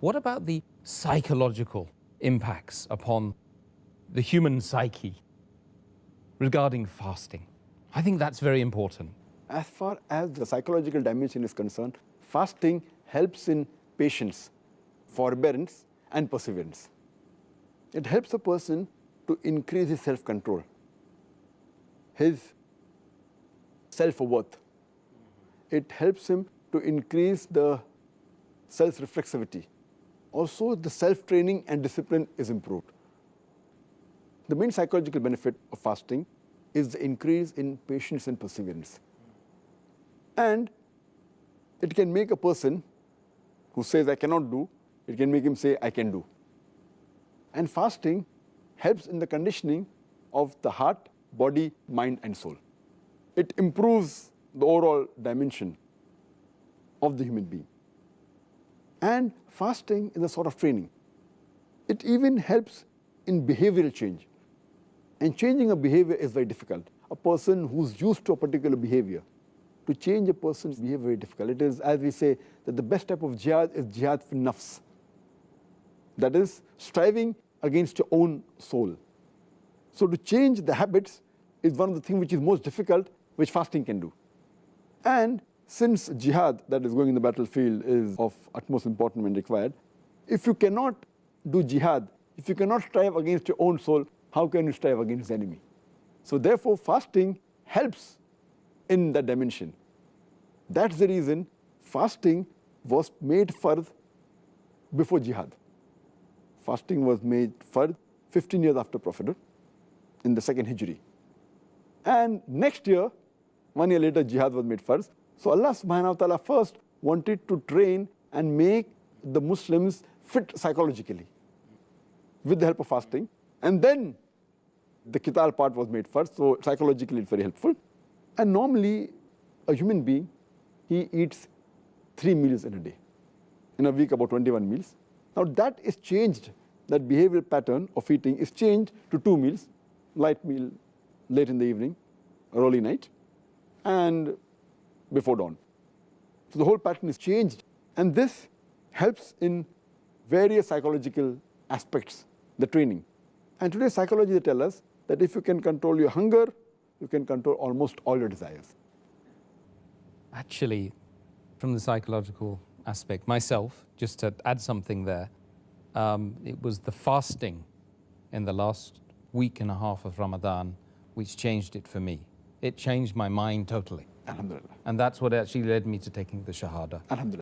What about the psychological impacts upon the human psyche regarding fasting? I think that's very important. As far as the psychological dimension is concerned, fasting helps in patience, forbearance, and perseverance. It helps a person to increase his self-control, his self-worth. It helps him to increase the self-reflexivity. Also, the self-training and discipline is improved. The main psychological benefit of fasting is the increase in patience and perseverance. And it can make a person who says, I cannot do, it can make him say, I can do. And fasting helps in the conditioning of the heart, body, mind, and soul. It improves the overall dimension of the human being. And fasting is a sort of training. It even helps in behavioral change. And changing a behavior is very difficult. A person who's used to a particular behavior, to change a person's behavior is very difficult. It is, as we say, that the best type of jihad is jihad fi nafs. That is, striving against your own soul. So to change the habits is one of the things which is most difficult, which fasting can do. And since jihad, that is going in the battlefield, is of utmost importance when required, if you cannot do jihad, if you cannot strive against your own soul, how can you strive against the enemy? So therefore, fasting helps in that dimension. That's the reason fasting was made fard before jihad. Fasting was made fard 15 years after Prophethood in the second Hijri. And next year, 1 year later, jihad was made fard. So Allah subhanahu wa ta'ala first wanted to train and make the Muslims fit psychologically with the help of fasting. And then the qital part was made first, so psychologically it's very helpful. And normally, a human being, he eats 3 meals in a day. In a week, about 21 meals. Now that is changed, that behavioral pattern of eating is changed to 2 meals, light meal late in the evening, early night, and before dawn. So the whole pattern is changed. And this helps in various psychological aspects, the training. And today psychology they tell us that if you can control your hunger, you can control almost all your desires. Actually, from the psychological aspect, myself, just to add something there, it was the fasting in the last week and a half of Ramadan which changed it for me. It changed my mind totally. Alhamdulillah. And that's what actually led me to taking the Shahada. Alhamdulillah.